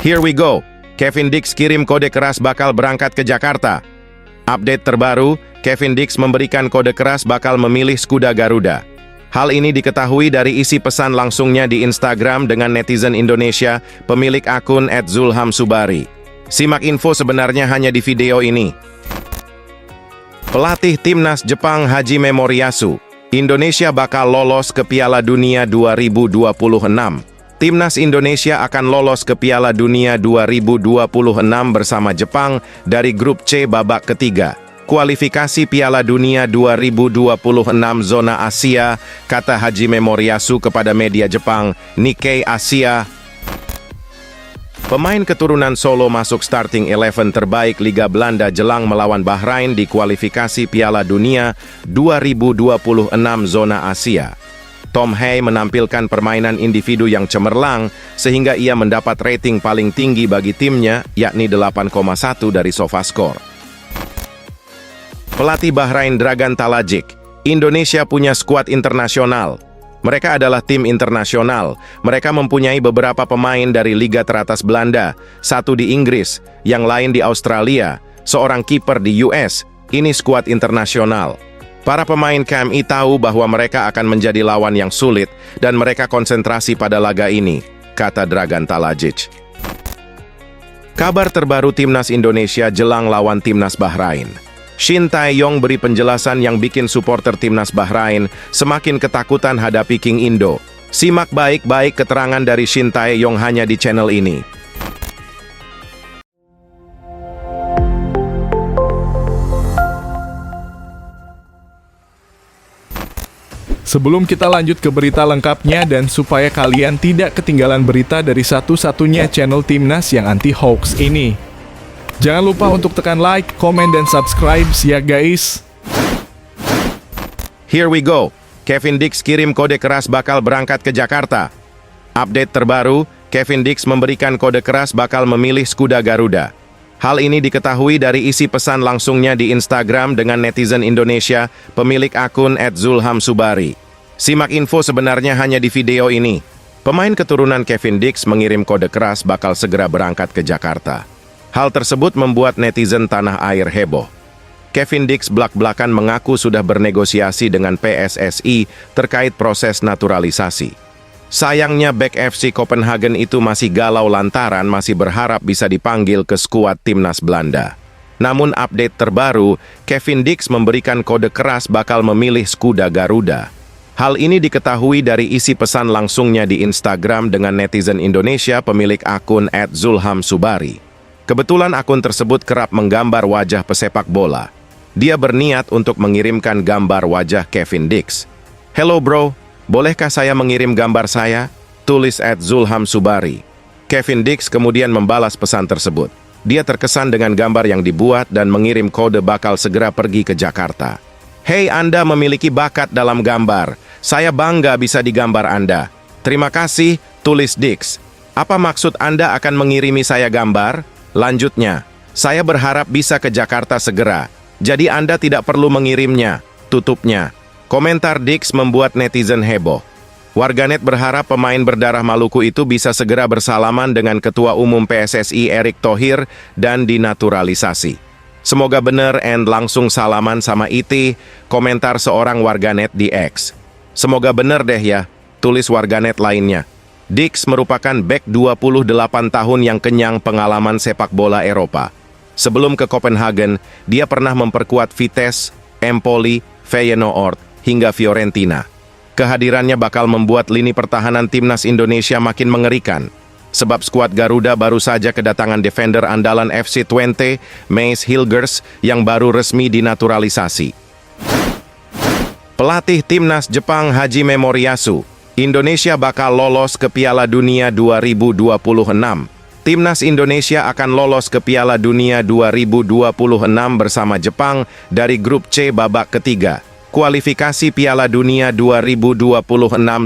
Here we go. Kevin Dix kirim kode keras bakal berangkat ke Jakarta. Update terbaru, Kevin Dix memberikan kode keras bakal memilih skuad Garuda. Hal ini diketahui dari isi pesan langsungnya di Instagram dengan netizen Indonesia, pemilik akun @zulhamsubari. Simak info sebenarnya hanya di video ini. Pelatih Timnas Jepang Hajime Moriyasu, Indonesia bakal lolos ke Piala Dunia 2026. Timnas Indonesia akan lolos ke Piala Dunia 2026 bersama Jepang dari grup C babak ketiga. Kualifikasi Piala Dunia 2026 zona Asia, kata Hajime Moriyasu kepada media Jepang, Nikkei Asia. Pemain keturunan Solo masuk starting 11 terbaik Liga Belanda jelang melawan Bahrain di kualifikasi Piala Dunia 2026 zona Asia. Tom Hay menampilkan permainan individu yang cemerlang sehingga ia mendapat rating paling tinggi bagi timnya, yakni 8,1 dari SofaScore. Pelatih Bahrain Dragan Talajic, Indonesia punya skuad internasional. Mereka adalah tim internasional. Mereka mempunyai beberapa pemain dari liga teratas Belanda, satu di Inggris, yang lain di Australia, seorang kiper di US. Ini skuad internasional. Para pemain KMI tahu bahwa mereka akan menjadi lawan yang sulit dan mereka konsentrasi pada laga ini, kata Dragan Talajic. Kabar terbaru Timnas Indonesia jelang lawan Timnas Bahrain. Shin Tae-yong beri penjelasan yang bikin supporter Timnas Bahrain semakin ketakutan hadapi King Indo. Simak baik-baik keterangan dari Shin Tae-yong hanya di channel ini. Sebelum kita lanjut ke berita lengkapnya dan supaya kalian tidak ketinggalan berita dari satu-satunya channel Timnas yang anti-hoax ini, jangan lupa untuk tekan like, komen, dan subscribe ya guys. Here we go. Kevin Dix kirim kode keras bakal berangkat ke Jakarta. Update terbaru, Kevin Dix memberikan kode keras bakal memilih skuad Garuda. Hal ini diketahui dari isi pesan langsungnya di Instagram dengan netizen Indonesia, pemilik akun @zulhamsubari. Simak info sebenarnya hanya di video ini. Pemain keturunan Kevin Dix mengirim kode keras bakal segera berangkat ke Jakarta. Hal tersebut membuat netizen tanah air heboh. Kevin Dix blak-blakan mengaku sudah bernegosiasi dengan PSSI terkait proses naturalisasi. Sayangnya bek FC Copenhagen itu masih galau lantaran masih berharap bisa dipanggil ke skuad Timnas Belanda. Namun update terbaru, Kevin Dix memberikan kode keras bakal memilih skuad Garuda. Hal ini diketahui dari isi pesan langsungnya di Instagram dengan netizen Indonesia pemilik akun @zulhamsubari. Kebetulan akun tersebut kerap menggambar wajah pesepak bola. Dia berniat untuk mengirimkan gambar wajah Kevin Dix. Hello bro, bolehkah saya mengirim gambar saya? Tulis @zulhamsubari. Kevin Dix kemudian membalas pesan tersebut. Dia terkesan dengan gambar yang dibuat dan mengirim kode bakal segera pergi ke Jakarta. Hei, Anda memiliki bakat dalam gambar. Saya bangga bisa digambar Anda. Terima kasih, tulis Dix. Apa maksud Anda akan mengirimi saya gambar? Lanjutnya, saya berharap bisa ke Jakarta segera. Jadi Anda tidak perlu mengirimnya, tutupnya. Komentar Dix membuat netizen heboh. Warganet berharap pemain berdarah Maluku itu bisa segera bersalaman dengan Ketua Umum PSSI Erick Thohir dan dinaturalisasi. Semoga bener and langsung salaman sama IT, komentar seorang warganet di X. Semoga bener deh ya, tulis warganet lainnya. Dix merupakan bek 28 tahun yang kenyang pengalaman sepak bola Eropa. Sebelum ke Copenhagen, dia pernah memperkuat Vitesse, Empoli, Feyenoord, hingga Fiorentina. Kehadirannya bakal membuat lini pertahanan Timnas Indonesia makin mengerikan. Sebab skuad Garuda baru saja kedatangan defender andalan FC Twente, Maes Hilgers, yang baru resmi dinaturalisasi. Pelatih Timnas Jepang Hajime Moriyasu, Indonesia bakal lolos ke Piala Dunia 2026. Timnas Indonesia akan lolos ke Piala Dunia 2026 bersama Jepang dari grup C babak ketiga. Kualifikasi Piala Dunia 2026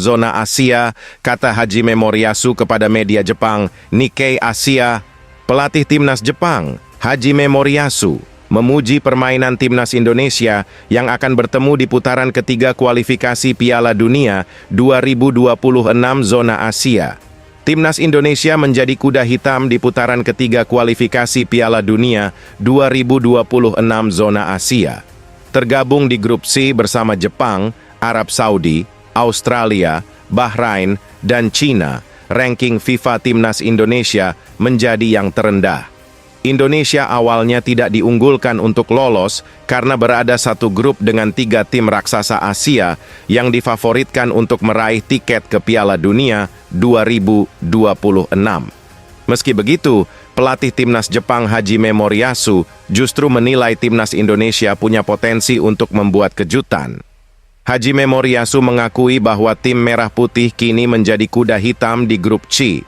zona Asia, kata Hajime Moriyasu kepada media Jepang, Nikkei Asia. Pelatih Timnas Jepang, Hajime Moriyasu, memuji permainan Timnas Indonesia yang akan bertemu di putaran ketiga kualifikasi Piala Dunia 2026 zona Asia. Timnas Indonesia menjadi kuda hitam di putaran ketiga kualifikasi Piala Dunia 2026 zona Asia. Tergabung di grup C bersama Jepang, Arab Saudi, Australia, Bahrain, dan China, ranking FIFA Timnas Indonesia menjadi yang terendah. Indonesia awalnya tidak diunggulkan untuk lolos karena berada satu grup dengan 3 tim raksasa Asia yang difavoritkan untuk meraih tiket ke Piala Dunia 2026. Meski begitu, pelatih timnas Jepang Hajime Moriyasu justru menilai timnas Indonesia punya potensi untuk membuat kejutan. Hajime Moriyasu mengakui bahwa tim Merah Putih kini menjadi kuda hitam di grup C.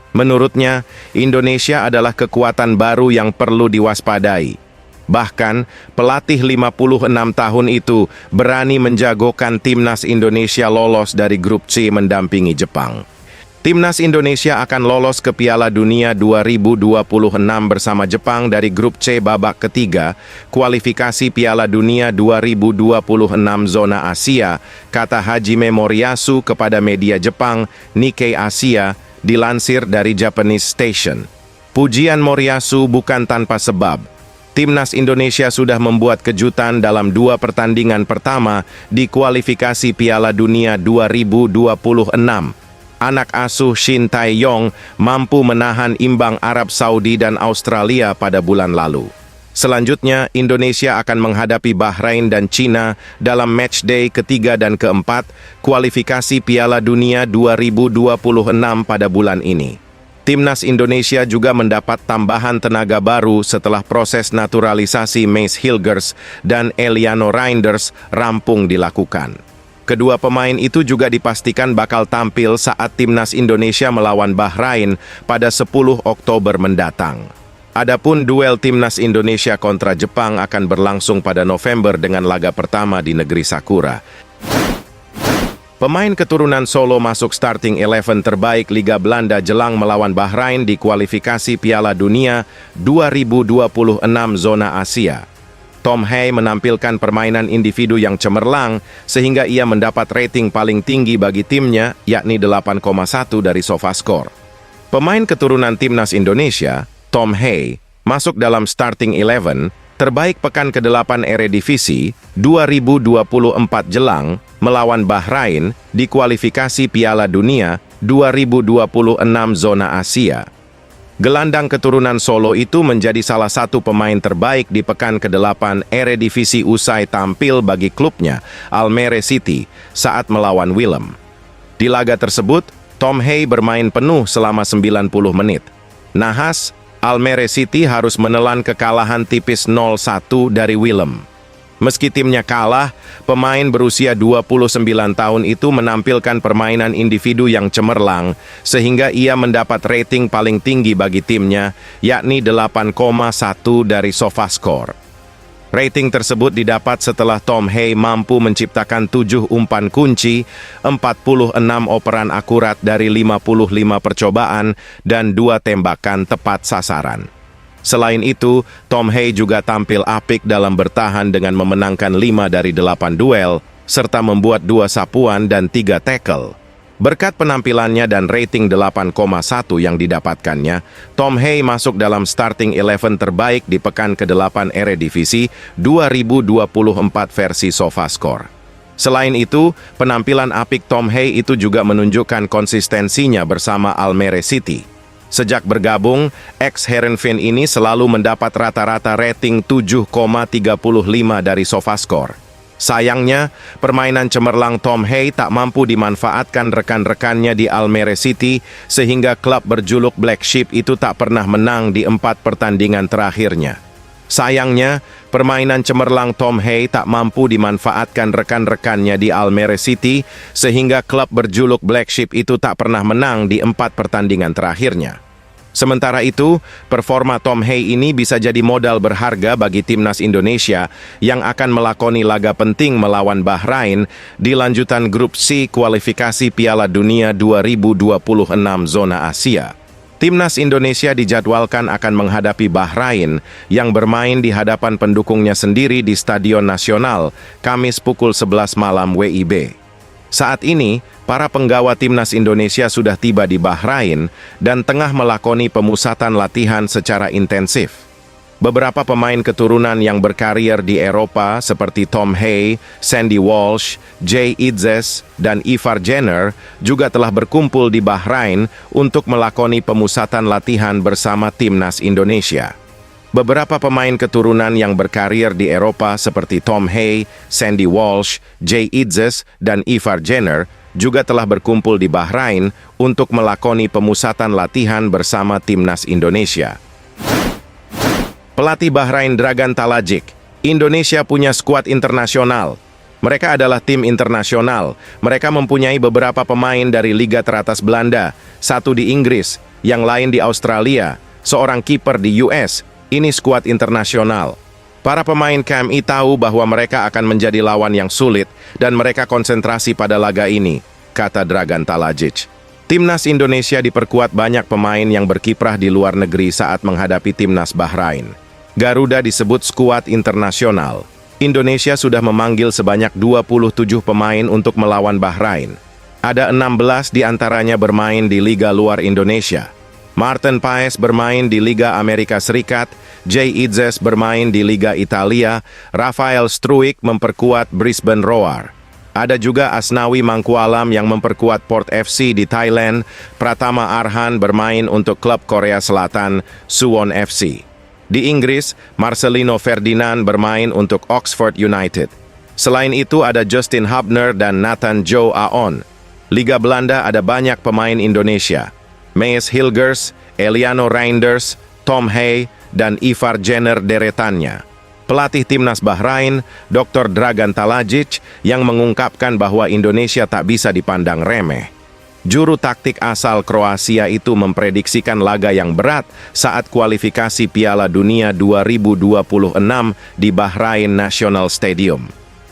Menurutnya, Indonesia adalah kekuatan baru yang perlu diwaspadai. Bahkan, pelatih 56 tahun itu berani menjagokan timnas Indonesia lolos dari grup C mendampingi Jepang. Timnas Indonesia akan lolos ke Piala Dunia 2026 bersama Jepang dari grup C babak ketiga, kualifikasi Piala Dunia 2026 zona Asia, kata Hajime Moriyasu kepada media Jepang Nikkei Asia, dilansir dari Japanese Station. Pujian Moriyasu bukan tanpa sebab. Timnas Indonesia sudah membuat kejutan dalam 2 pertandingan pertama di kualifikasi Piala Dunia 2026. Anak asuh Shin Tae-yong mampu menahan imbang Arab Saudi dan Australia pada bulan lalu. Selanjutnya, Indonesia akan menghadapi Bahrain dan China dalam matchday ketiga dan keempat kualifikasi Piala Dunia 2026 pada bulan ini. Timnas Indonesia juga mendapat tambahan tenaga baru setelah proses naturalisasi Mace Hilgers dan Eliano Reinders rampung dilakukan. Kedua pemain itu juga dipastikan bakal tampil saat Timnas Indonesia melawan Bahrain pada 10 Oktober mendatang. Adapun duel Timnas Indonesia kontra Jepang akan berlangsung pada November dengan laga pertama di negeri Sakura. Pemain keturunan Solo masuk starting 11 terbaik Liga Belanda jelang melawan Bahrain di kualifikasi Piala Dunia 2026 zona Asia. Tom Hay menampilkan permainan individu yang cemerlang sehingga ia mendapat rating paling tinggi bagi timnya, yakni 8,1 dari SofaScore. Pemain keturunan Timnas Indonesia, Tom Hay, masuk dalam starting 11 terbaik pekan ke-8 Eredivisie 2024 jelang melawan Bahrain di kualifikasi Piala Dunia 2026 zona Asia. Gelandang keturunan Solo itu menjadi salah satu pemain terbaik di pekan ke-8 Eredivisie usai tampil bagi klubnya, Almere City, saat melawan Willem. Di laga tersebut, Tom Hay bermain penuh selama 90 menit. Nahas, Almere City harus menelan kekalahan tipis 0-1 dari Willem. Meski timnya kalah, pemain berusia 29 tahun itu menampilkan permainan individu yang cemerlang, sehingga ia mendapat rating paling tinggi bagi timnya, yakni 8,1 dari SofaScore. Rating tersebut didapat setelah Tom Hay mampu menciptakan 7 umpan kunci, 46 operan akurat dari 55 percobaan, dan 2 tembakan tepat sasaran. Selain itu, Tom Hay juga tampil apik dalam bertahan dengan memenangkan 5 dari 8 duel, serta membuat 2 sapuan dan 3 tackle. Berkat penampilannya dan rating 8,1 yang didapatkannya, Tom Hay masuk dalam starting 11 terbaik di pekan ke-8 Eredivisie 2024 versi SofaScore. Selain itu, penampilan apik Tom Hay itu juga menunjukkan konsistensinya bersama Almere City. Sejak bergabung, ex-Heerenveen ini selalu mendapat rata-rata rating 7,35 dari SofaScore. Sayangnya, permainan cemerlang Tom Hay tak mampu dimanfaatkan rekan-rekannya di Almere City sehingga klub berjuluk Black Sheep itu tak pernah menang di 4 pertandingan terakhirnya. Sayangnya, permainan cemerlang Tom Hay tak mampu dimanfaatkan rekan-rekannya di Almere City sehingga klub berjuluk Black Sheep itu tak pernah menang di 4 pertandingan terakhirnya. Sementara itu, performa Tom Hay ini bisa jadi modal berharga bagi timnas Indonesia yang akan melakoni laga penting melawan Bahrain di lanjutan grup C kualifikasi Piala Dunia 2026 zona Asia. Timnas Indonesia dijadwalkan akan menghadapi Bahrain yang bermain di hadapan pendukungnya sendiri di Stadion Nasional, Kamis pukul 11 malam WIB. Saat ini, para penggawa timnas Indonesia sudah tiba di Bahrain dan tengah melakoni pemusatan latihan secara intensif. Beberapa pemain keturunan yang berkarir di Eropa seperti Tom Hay, Sandy Walsh, Jay Idzes, dan Ivar Jenner juga telah berkumpul di Bahrain untuk melakoni pemusatan latihan bersama timnas Indonesia. Beberapa pemain keturunan yang berkarir di Eropa seperti Tom Hay, Sandy Walsh, Jay Idzes, dan Ivar Jenner juga telah berkumpul di Bahrain untuk melakoni pemusatan latihan bersama timnas Indonesia. Pelatih Bahrain Dragan Talajic, Indonesia punya skuad internasional. Mereka adalah tim internasional. Mereka mempunyai beberapa pemain dari liga teratas Belanda, satu di Inggris, yang lain di Australia, seorang kiper di US. Ini skuad internasional. Para pemain KMI tahu bahwa mereka akan menjadi lawan yang sulit dan mereka konsentrasi pada laga ini, kata Dragan Talajic. Timnas Indonesia diperkuat banyak pemain yang berkiprah di luar negeri saat menghadapi timnas Bahrain. Garuda disebut skuad internasional. Indonesia sudah memanggil sebanyak 27 pemain untuk melawan Bahrain. Ada 16 di antaranya bermain di Liga luar Indonesia. Martin Paes bermain di Liga Amerika Serikat, Jay Idzes bermain di Liga Italia, Rafael Struijk memperkuat Brisbane Roar. Ada juga Asnawi Mangkualam yang memperkuat Port FC di Thailand, Pratama Arhan bermain untuk klub Korea Selatan, Suwon FC. Di Inggris, Marcelino Ferdinand bermain untuk Oxford United. Selain itu ada Justin Hubner dan Nathan Joe Aon. Liga Belanda ada banyak pemain Indonesia. Mees Hilgers, Eliano Reinders, Tom Hay, dan Ivar Jenner deretannya. Pelatih timnas Bahrain, Dr. Dragan Talajic, yang mengungkapkan bahwa Indonesia tak bisa dipandang remeh. Juru taktik asal Kroasia itu memprediksikan laga yang berat saat kualifikasi Piala Dunia 2026 di Bahrain National Stadium.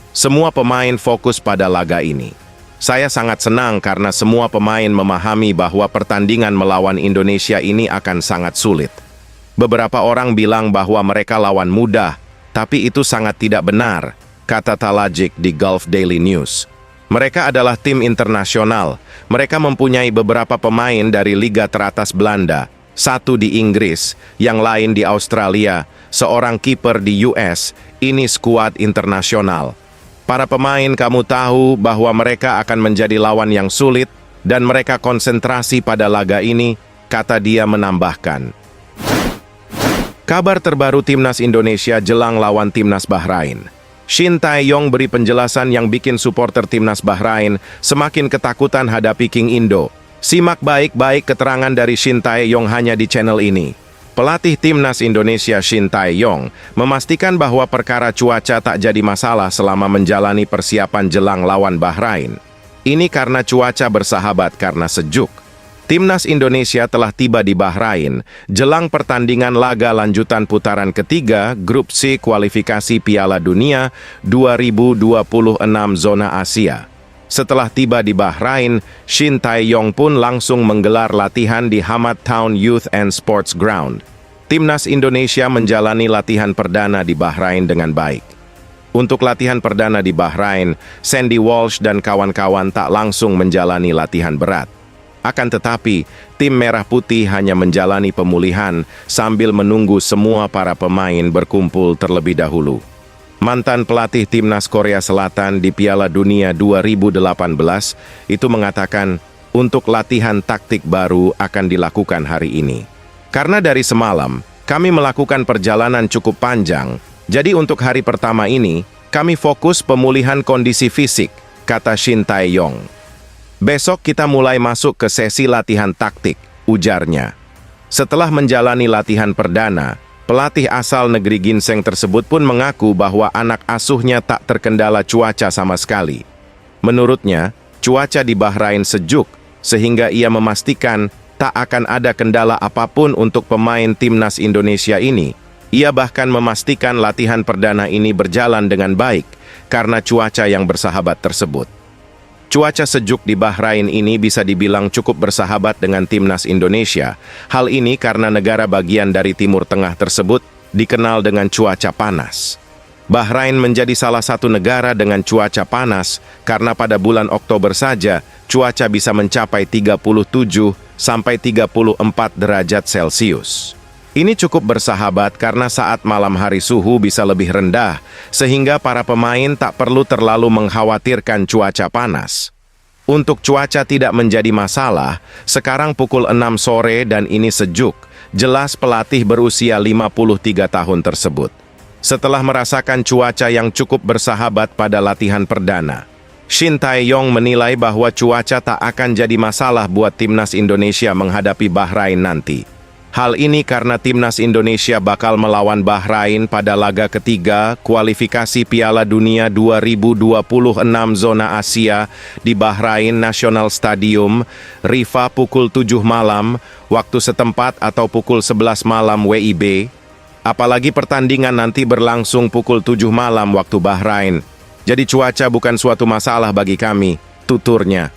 Semua pemain fokus pada laga ini. Saya sangat senang karena semua pemain memahami bahwa pertandingan melawan Indonesia ini akan sangat sulit. Beberapa orang bilang bahwa mereka lawan mudah, tapi itu sangat tidak benar, kata Talajic di Gulf Daily News. Mereka adalah tim internasional. Mereka mempunyai beberapa pemain dari liga teratas Belanda, satu di Inggris, yang lain di Australia, seorang kiper di US. Ini skuad internasional. Para pemain kamu tahu bahwa mereka akan menjadi lawan yang sulit dan mereka konsentrasi pada laga ini, kata dia menambahkan. Kabar terbaru timnas Indonesia jelang lawan timnas Bahrain. Shin Tae-yong beri penjelasan yang bikin supporter timnas Bahrain semakin ketakutan hadapi King Indo. Simak baik-baik keterangan dari Shin Tae-yong hanya di channel ini. Pelatih timnas Indonesia Shin Tae-yong memastikan bahwa perkara cuaca tak jadi masalah selama menjalani persiapan jelang lawan Bahrain. Ini karena cuaca bersahabat karena sejuk. Timnas Indonesia telah tiba di Bahrain jelang pertandingan laga lanjutan putaran ketiga Grup C kualifikasi Piala Dunia 2026 zona Asia. Setelah tiba di Bahrain, Shin Tae-yong pun langsung menggelar latihan di Hamad Town Youth and Sports Ground. Timnas Indonesia menjalani latihan perdana di Bahrain dengan baik. Untuk latihan perdana di Bahrain, Sandy Walsh dan kawan-kawan tak langsung menjalani latihan berat. Akan tetapi, tim Merah Putih hanya menjalani pemulihan sambil menunggu semua para pemain berkumpul terlebih dahulu. Mantan pelatih timnas Korea Selatan di Piala Dunia 2018 itu mengatakan untuk latihan taktik baru akan dilakukan hari ini. Karena dari semalam, kami melakukan perjalanan cukup panjang, jadi untuk hari pertama ini, kami fokus pemulihan kondisi fisik, kata Shin Tae-yong. Besok kita mulai masuk ke sesi latihan taktik, ujarnya. Setelah menjalani latihan perdana, pelatih asal negeri ginseng tersebut pun mengaku bahwa anak asuhnya tak terkendala cuaca sama sekali. Menurutnya, cuaca di Bahrain sejuk, sehingga ia memastikan tak akan ada kendala apapun untuk pemain timnas Indonesia ini. Ia bahkan memastikan latihan perdana ini berjalan dengan baik karena cuaca yang bersahabat tersebut. Cuaca sejuk di Bahrain ini bisa dibilang cukup bersahabat dengan timnas Indonesia. Hal ini karena negara bagian dari Timur Tengah tersebut dikenal dengan cuaca panas. Bahrain menjadi salah satu negara dengan cuaca panas karena pada bulan Oktober saja cuaca bisa mencapai 37 sampai 34 derajat Celcius. Ini cukup bersahabat karena saat malam hari suhu bisa lebih rendah, sehingga para pemain tak perlu terlalu mengkhawatirkan cuaca panas. Untuk cuaca tidak menjadi masalah, sekarang pukul 6 sore dan ini sejuk, jelas pelatih berusia 53 tahun tersebut. Setelah merasakan cuaca yang cukup bersahabat pada latihan perdana, Shin Tae-yong menilai bahwa cuaca tak akan jadi masalah buat timnas Indonesia menghadapi Bahrain nanti. Hal ini karena timnas Indonesia bakal melawan Bahrain pada laga ketiga kualifikasi Piala Dunia 2026 zona Asia di Bahrain National Stadium, Rifa pukul 7 malam, waktu setempat atau pukul 11 malam WIB. Apalagi pertandingan nanti berlangsung pukul 7 malam waktu Bahrain. Jadi cuaca bukan suatu masalah bagi kami, tuturnya.